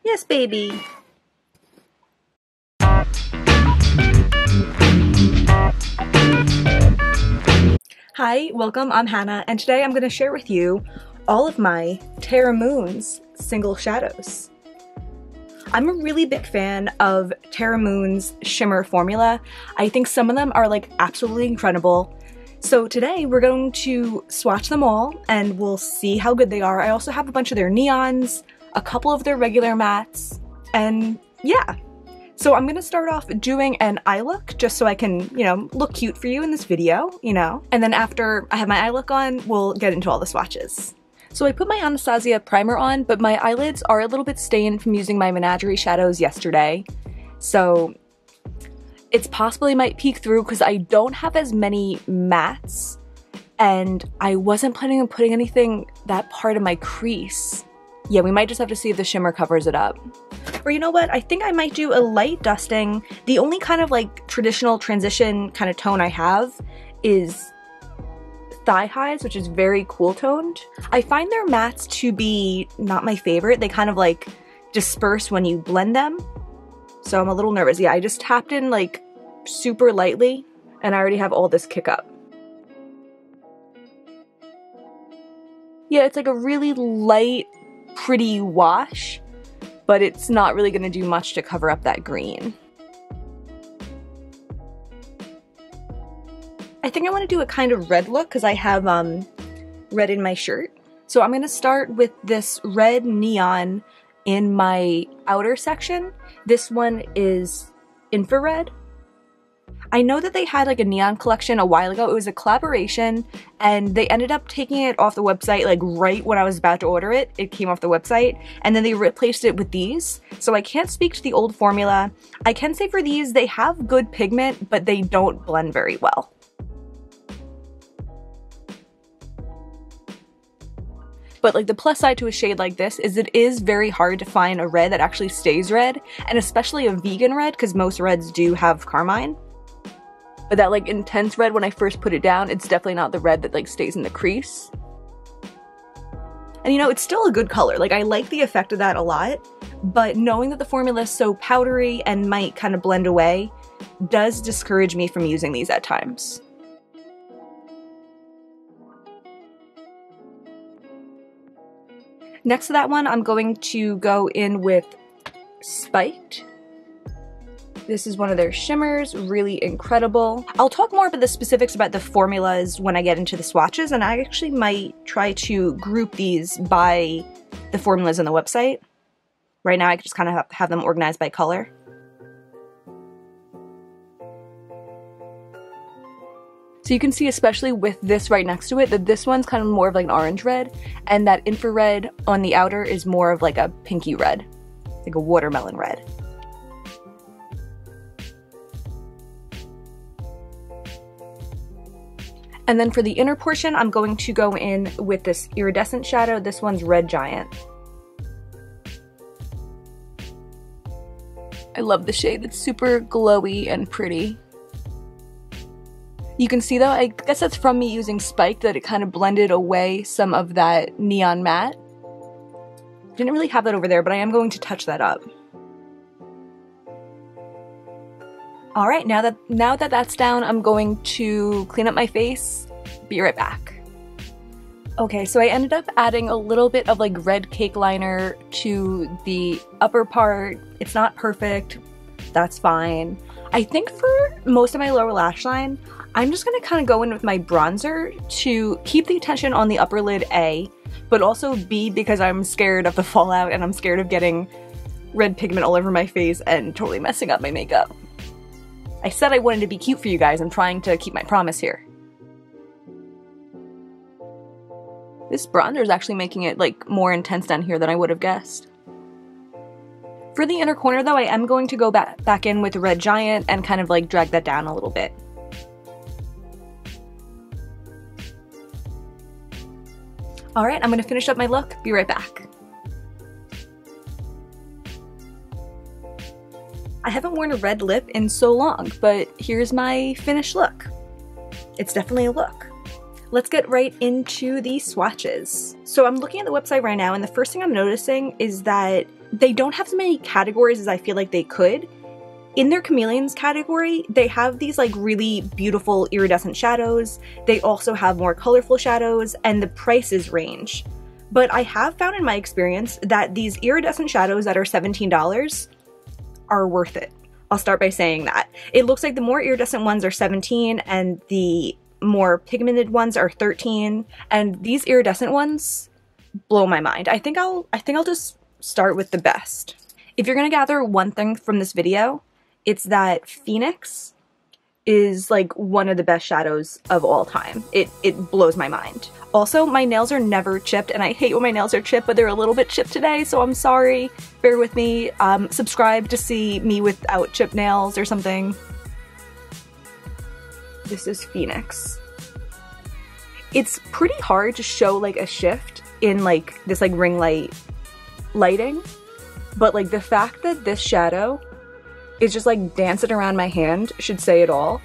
Yes, baby. Hi, welcome, I'm Hannah, and today I'm going to share with you all of my Terra Moons single shadows. I'm a really big fan of Terra Moons shimmer formula. I think some of them are like absolutely incredible. So today we're going to swatch them all and we'll see how good they are. I also have a bunch of their neons, a couple of their regular mattes, and yeah. So I'm gonna start off doing an eye look just so I can, look cute for you in this video, And then after I have my eye look on, we'll get into all the swatches. So I put my Anastasia primer on, but my eyelids are a little bit stained from using my Menagerie shadows yesterday. So it's possibly might peek through because I don't have as many mattes and I wasn't planning on putting anything that part of my crease. Yeah, we might just have to see if the shimmer covers it up. Or you know what, I think I might do a light dusting. The only kind of like traditional transition kind of tone I have is thigh highs, which is very cool toned. I find their mattes to be not my favorite. They kind of like disperse when you blend them. So I'm a little nervous. Yeah, I just tapped in like super lightly and I already have all this kick up. Yeah, it's like a really light, pretty wash, but it's not really going to do much to cover up that green. I think I want to do a kind of red look because I have red in my shirt. So I'm going to start with this red neon in my outer section. This one is infrared. I know that they had like a neon collection a while ago. It was a collaboration and they ended up taking it off the website like right when I was about to order it. It came off the website and then they replaced it with these. So I can't speak to the old formula. I can say for these, they have good pigment, but they don't blend very well. But like the plus side to a shade like this is it is very hard to find a red that actually stays red, and especially a vegan red because most reds do have carmine. But that like intense red when I first put it down, it's definitely not the red that like stays in the crease. And it's still a good color. Like I like the effect of that a lot, but knowing that the formula is so powdery and might kind of blend away does discourage me from using these at times. Next to that one, I'm going to go in with Spiked. This is one of their shimmers, really incredible. I'll talk more about the specifics about the formulas when I get into the swatches, and I actually might try to group these by the formulas on the website. Right now I just kind of have them organized by color. So you can see, especially with this right next to it, that this one's kind of more of like an orange red, and that infrared on the outer is more of like a pinky red, like a watermelon red. And then for the inner portion, I'm going to go in with this iridescent shadow. This one's Red Giant. I love the shade. It's super glowy and pretty. You can see though, I guess that's from me using Spike, that it kind of blended away some of that neon matte. Didn't really have that over there, but I am going to touch that up. Alright, now that that's down, I'm going to clean up my face. Be right back. Okay, so I ended up adding a little bit of like red cake liner to the upper part. It's not perfect, that's fine. I think for most of my lower lash line, I'm just going to kind of go in with my bronzer to keep the attention on the upper lid, A, but also B, because I'm scared of the fallout and I'm scared of getting red pigment all over my face and totally messing up my makeup. I said I wanted to be cute for you guys. I'm trying to keep my promise here. This bronzer is actually making it like more intense down here than I would have guessed. For the inner corner though, I am going to go back in with Red Giant and kind of like drag that down a little bit. Alright, I'm going to finish up my look. Be right back. I haven't worn a red lip in so long, but here's my finished look. It's definitely a look. Let's get right into the swatches. So I'm looking at the website right now, and the first thing I'm noticing is that They don't have as many categories as I feel like they could. In their chameleons category, they have these like really beautiful iridescent shadows. They also have more colorful shadows, and the prices range. But I have found in my experience that these iridescent shadows that are $17 are worth it. I'll start by saying that. It looks like the more iridescent ones are $17 and the more pigmented ones are $13, and these iridescent ones blow my mind. I think I'll just start with the best. If you're gonna gather one thing from this video, it's that Phoenix is like one of the best shadows of all time. It blows my mind. Also, my nails are never chipped, and I hate when my nails are chipped, but they're a little bit chipped today, so I'm sorry. Bear with me. Subscribe to see me without chipped nails or something. This is Phoenix. It's pretty hard to show like a shift in like this like ring light lighting, but like the fact that this shadow is just like dancing around my hand should say it all.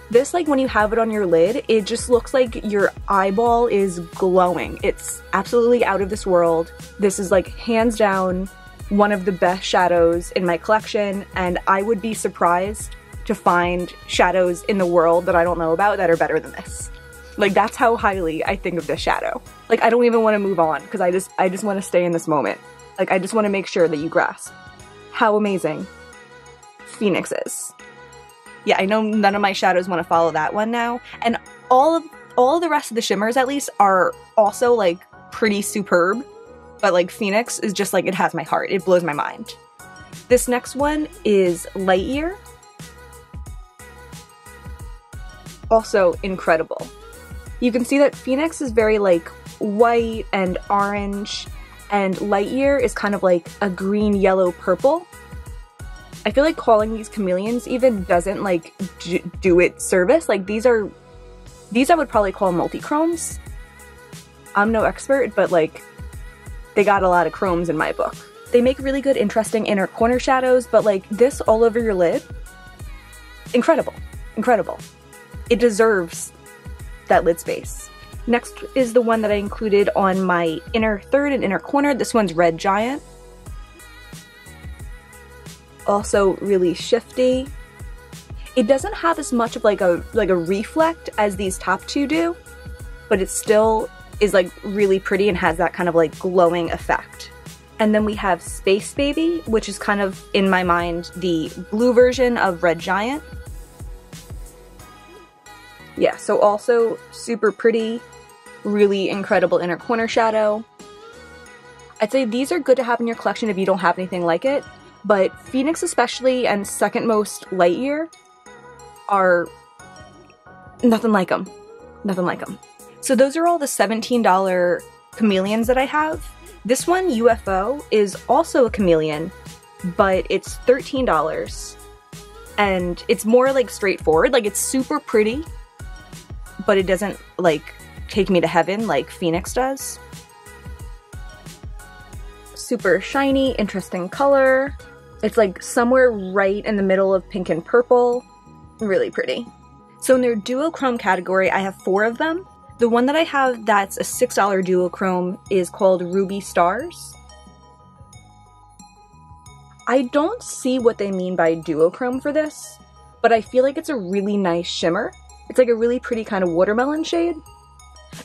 This, like when you have it on your lid, it just looks like your eyeball is glowing. It's absolutely out of this world. This is like hands down one of the best shadows in my collection, and I would be surprised to find shadows in the world that I don't know about that are better than this. Like, that's how highly I think of this shadow. Like, I don't even want to move on because I just want to stay in this moment. Like, I just want to make sure that you grasp how amazing Phoenix is. Yeah, I know none of my shadows want to follow that one now, and all of the rest of the shimmers at least are also like pretty superb, but like Phoenix is just like, it has my heart. It blows my mind. This next one is Light Year. Also incredible. You can see that Phoenix is very like white and orange, and Light Year is kind of like a green, yellow, purple. I feel like calling these chameleons even doesn't like do it service. Like these I would probably call multi-chromes. I'm no expert, but like they got a lot of chromes in my book. They make really good, interesting inner corner shadows, but like this all over your lid, incredible, incredible. It deserves that lid space. Next is the one that I included on my inner third and inner corner. This one's Red Giant. Also really shifty. It doesn't have as much of like a reflect as these top two do, but it still is like really pretty and has that kind of like glowing effect. And then we have Space Baby, which is kind of, in my mind, the blue version of Red Giant. Yeah, so also super pretty, really incredible inner corner shadow. I'd say these are good to have in your collection if you don't have anything like it, but Phoenix especially and second most Light Year are nothing like them. Nothing like them. So those are all the $17 chameleons that I have. This one, UFO, is also a chameleon, but it's $13. And it's more like straightforward. Like it's super pretty, but it doesn't like take me to heaven like Phoenix does. Super shiny, interesting color. It's like somewhere right in the middle of pink and purple. Really pretty. So in their duochrome category, I have 4 of them. The one that I have that's a $6 duochrome is called Ruby Stars. I don't see what they mean by duochrome for this, but I feel like it's a really nice shimmer. It's like a really pretty kind of watermelon shade.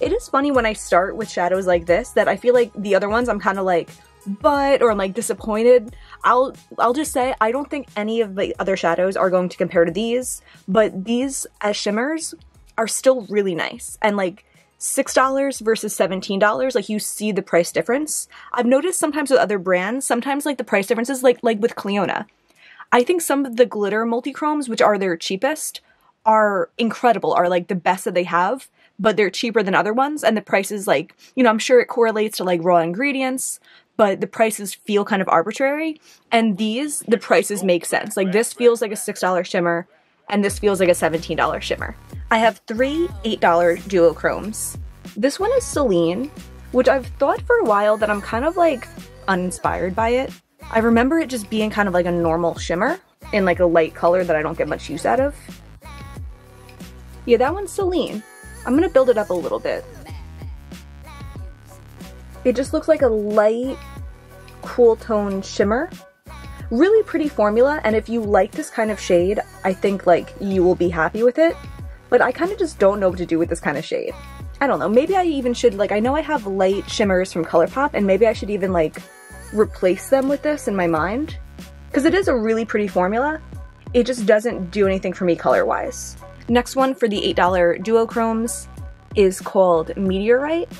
It is funny when I start with shadows like this that I feel like the other ones I'm kind of like, but, or I'm like disappointed. I'll just say I don't think any of the other shadows are going to compare to these, but these as shimmers are still really nice. And like $6 versus $17, like you see the price difference. I've noticed sometimes with other brands, sometimes like the price differences, like with Cleona. I think some of the glitter multi-chromes, which are their cheapest, are incredible, are like the best that they have, but they're cheaper than other ones, and the prices, like, you know, I'm sure it correlates to like raw ingredients, but the prices feel kind of arbitrary, and these, the prices make sense. Like this feels like a $6 shimmer, and this feels like a $17 shimmer. I have 3 $8 duochromes. This one is Celine, which I've thought for a while that I'm kind of like uninspired by it. I remember it just being kind of like a normal shimmer in like a light color that I don't get much use out of. Yeah, that one's Celine. I'm gonna build it up a little bit. It just looks like a light Cool Tone Shimmer. Really pretty formula, and if you like this kind of shade, I think like you will be happy with it. But I kind of just don't know what to do with this kind of shade. I don't know, maybe I even should, like, I know I have light shimmers from ColourPop, and maybe I should even like replace them with this in my mind. Because it is a really pretty formula. It just doesn't do anything for me color-wise. Next one for the $8 duochromes is called Meteorite.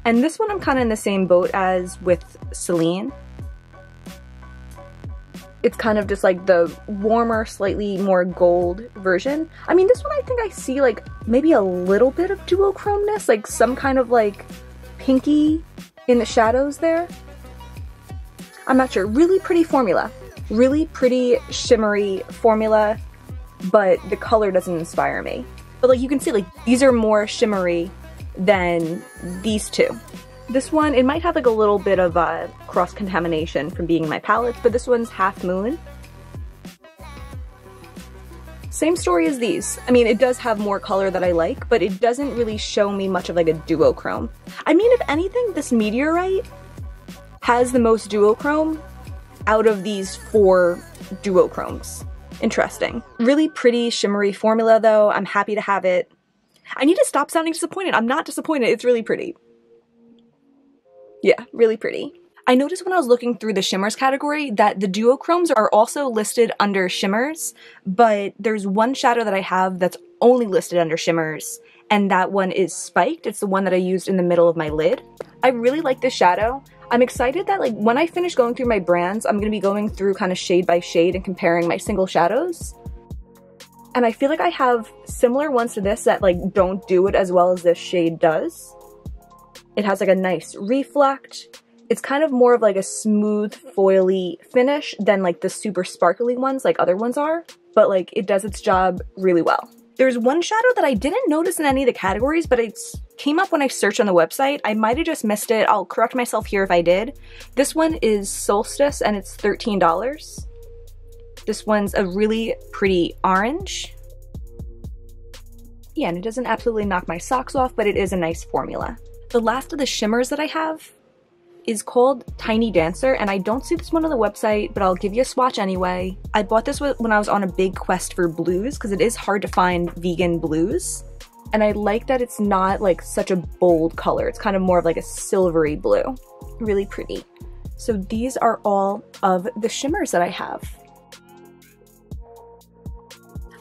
And this one I'm kind of in the same boat as with Celine. It's kind of just like the warmer, slightly more gold version. I mean, this one I think I see like maybe a little bit of duochromeness, like some kind of like pinky in the shadows there. I'm not sure. Really pretty formula. Really pretty shimmery formula, but the color doesn't inspire me. But like you can see, like these are more shimmery than these two. This one, it might have like a little bit of cross-contamination from being in my palette, but this one's Half Moon. Same story as these. I mean, it does have more color that I like, but it doesn't really show me much of like a duochrome. I mean, if anything, this Meteorite has the most duochrome out of these 4 duochromes. Interesting. Really pretty shimmery formula though. I'm happy to have it. I need to stop sounding disappointed. I'm not disappointed. It's really pretty. Yeah, really pretty. I noticed when I was looking through the shimmers category that the duochromes are also listed under shimmers, but there's one shadow that I have that's only listed under shimmers, and that one is Spiked. It's the one that I used in the middle of my lid. I really like this shadow. I'm excited that like when I finish going through my brands, I'm going to be going through kind of shade by shade and comparing my single shadows. And I feel like I have similar ones to this that like don't do it as well as this shade does. It has like a nice reflect. It's kind of more of like a smooth foily finish than like the super sparkly ones like other ones are, but like it does its job really well. There's one shadow that I didn't notice in any of the categories, but it came up when I searched on the website. I might have just missed it. I'll correct myself here if I did. This one is Solstice and it's $13. This one's a really pretty orange. Yeah, and it doesn't absolutely knock my socks off, but it is a nice formula. The last of the shimmers that I have is called Tiny Dancer, and I don't see this one on the website, but I'll give you a swatch anyway. I bought this when I was on a big quest for blues, because it is hard to find vegan blues. And I like that it's not like such a bold color. It's kind of more of like a silvery blue. Really pretty. So these are all of the shimmers that I have.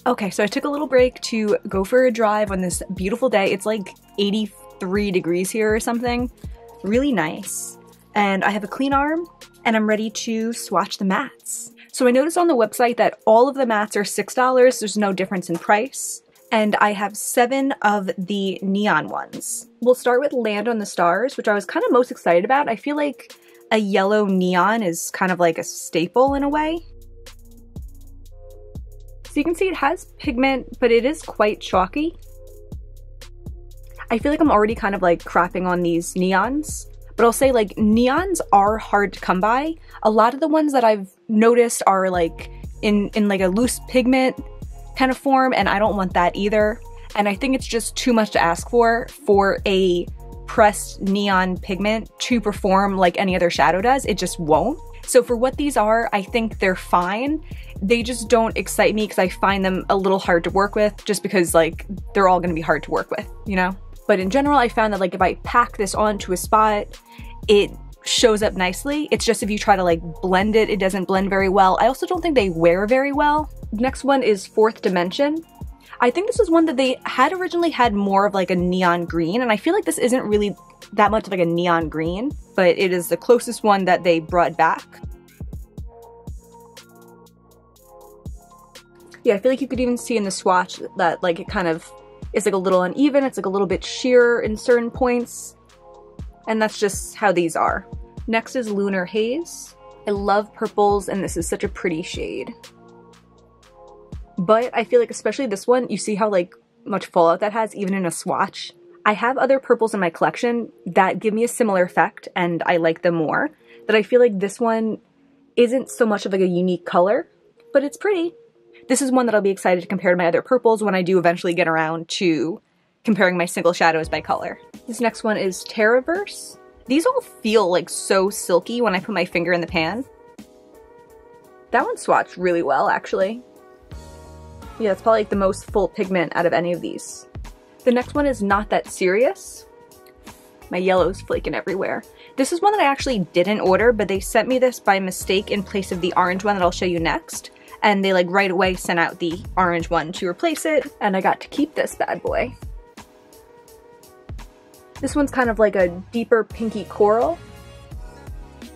Okay, so I took a little break to go for a drive on this beautiful day. It's like 83 degrees here or something. Really nice. And I have a clean arm and I'm ready to swatch the mattes. So I noticed on the website that all of the mattes are $6. There's no difference in price. And I have 7 of the neon ones. We'll start with Land on the Stars, which I was kind of most excited about. I feel like a yellow neon is kind of like a staple in a way. So you can see it has pigment, but it is quite chalky. I feel like I'm already kind of like crapping on these neons, but I'll say like neons are hard to come by. A lot of the ones that I've noticed are like in like a loose pigment kind of form, and I don't want that either. And I think it's just too much to ask for a pressed neon pigment to perform like any other shadow does. It just won't. So for what these are, I think they're fine. They just don't excite me because I find them a little hard to work with, just because like they're all gonna be hard to work with, you know? But in general, I found that like if I pack this onto a spot, it shows up nicely. It's just if you try to like blend it, it doesn't blend very well. I also don't think they wear very well. Next one is Fourth Dimension. I think this is one that they had originally had more of like a neon green, and I feel like this isn't really that much like a neon green, but it is the closest one that they brought back. Yeah, I feel like you could even see in the swatch that like it kind of is like a little uneven. It's like a little bit sheer in certain points, and that's just how these are. Next is Lunar Haze. I love purples, and this is such a pretty shade. But I feel like especially this one, you see how like much fallout that has even in a swatch. I have other purples in my collection that give me a similar effect and I like them more. That I feel like this one isn't so much of like a unique color, but it's pretty. This is one that I'll be excited to compare to my other purples when I do eventually get around to comparing my single shadows by color. This next one is Terraverse, These all feel like so silky when I put my finger in the pan. That one swatched really well, actually. Yeah, it's probably like the most full pigment out of any of these. The next one is Not That Serious. My yellow's flaking everywhere. This is one that I actually didn't order, but they sent me this by mistake in place of the orange one that I'll show you next. And they like right away sent out the orange one to replace it, and I got to keep this bad boy. This one's kind of like a deeper pinky coral.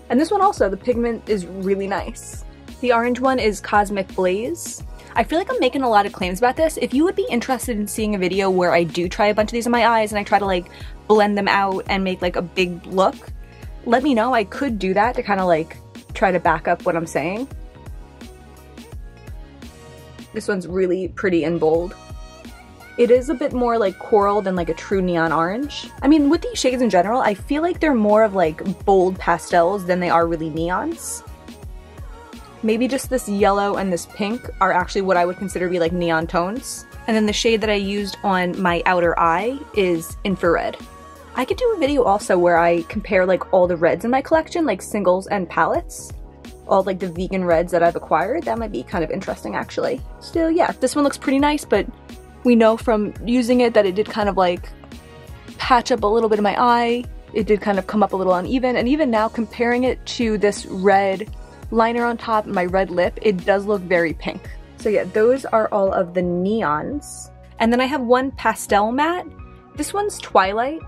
And this one also, the pigment is really nice. The orange one is Cosmic Blaze. I feel like I'm making a lot of claims about this. If you would be interested in seeing a video where I do try a bunch of these on my eyes and I try to like blend them out and make like a big look, let me know. I could do that to kind of like try to back up what I'm saying. This one's really pretty and bold. It is a bit more like coral than like a true neon orange. I mean, with these shades in general, I feel like they're more of like bold pastels than they are really neons. Maybe just this yellow and this pink are actually what I would consider to be like neon tones. And then the shade that I used on my outer eye is Infrared. I could do a video also where I compare like all the reds in my collection, like singles and palettes. All like the vegan reds that I've acquired. That might be kind of interesting actually. Still, yeah, this one looks pretty nice, but we know from using it that it did kind of like patch up a little bit of my eye. It did kind of come up a little uneven, and even now comparing it to this red liner on top and my red lip, it does look very pink. So yeah, those are all of the neons. And then I have one pastel matte. This one's Twilight.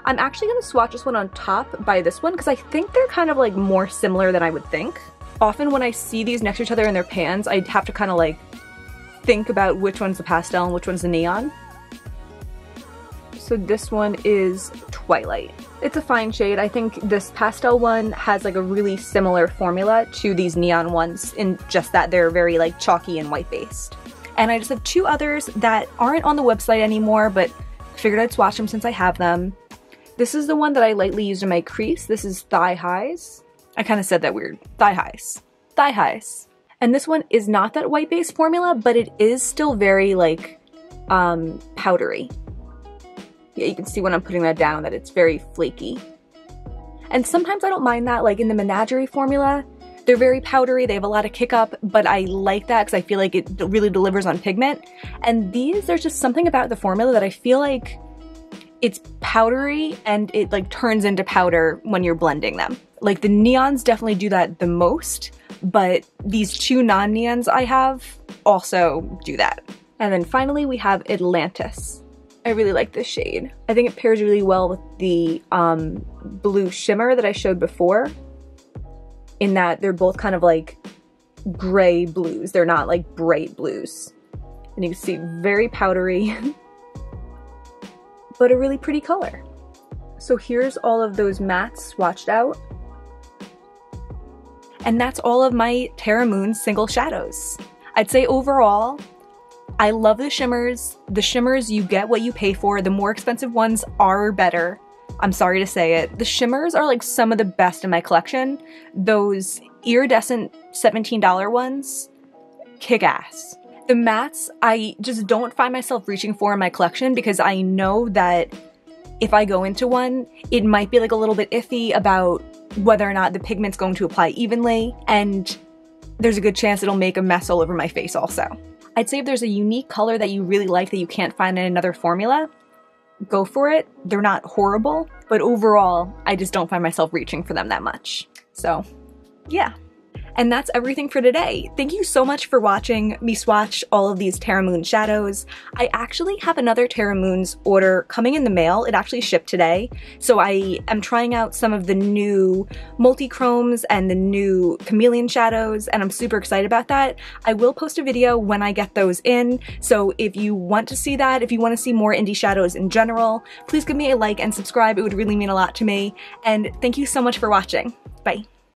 I'm actually going to swatch this one on top by this one because I think they're kind of like more similar than I would think. Often when I see these next to each other in their pans, I have to kind of like think about which one's the pastel and which one's the neon. So this one is Twilight. It's a fine shade. I think this pastel one has like a really similar formula to these neon ones in just that they're very like chalky and white based. And I just have two others that aren't on the website anymore, but figured I'd swatch them since I have them. This is the one that I lightly used in my crease. This is Thigh Highs. I kind of said that weird. Thigh Highs. Thigh Highs. And this one is not that white based formula, but it is still very like powdery. Yeah, you can see when I'm putting that down that it's very flaky. And sometimes I don't mind that, like in the Menagerie formula, they're very powdery, they have a lot of kick up, but I like that because I feel like it really delivers on pigment. And these, there's just something about the formula that I feel like it's powdery and it like turns into powder when you're blending them. Like the neons definitely do that the most, but these two non-neons I have also do that. And then finally we have Atlantis. I really like this shade. I think it pairs really well with the blue shimmer that I showed before, in that they're both kind of like gray blues. They're not like bright blues. And you can see very powdery, but a really pretty color. So here's all of those mattes swatched out. And that's all of my Terra Moons single shadows. I'd say overall, I love the shimmers. The shimmers, you get what you pay for. The more expensive ones are better. I'm sorry to say it. The shimmers are like some of the best in my collection. Those iridescent $17 ones, kick ass. The mattes, I just don't find myself reaching for in my collection because I know that if I go into one, it might be like a little bit iffy about whether or not the pigment's going to apply evenly, and there's a good chance it'll make a mess all over my face also. I'd say if there's a unique color that you really like that you can't find in another formula, go for it. They're not horrible, but overall, I just don't find myself reaching for them that much. So, yeah. And that's everything for today. Thank you so much for watching me swatch all of these Terra Moons shadows. I actually have another Terra Moons order coming in the mail. It actually shipped today. So I am trying out some of the new multi-chromes and the new chameleon shadows, and I'm super excited about that. I will post a video when I get those in. So if you want to see that, if you want to see more indie shadows in general, please give me a like and subscribe. It would really mean a lot to me. And thank you so much for watching. Bye.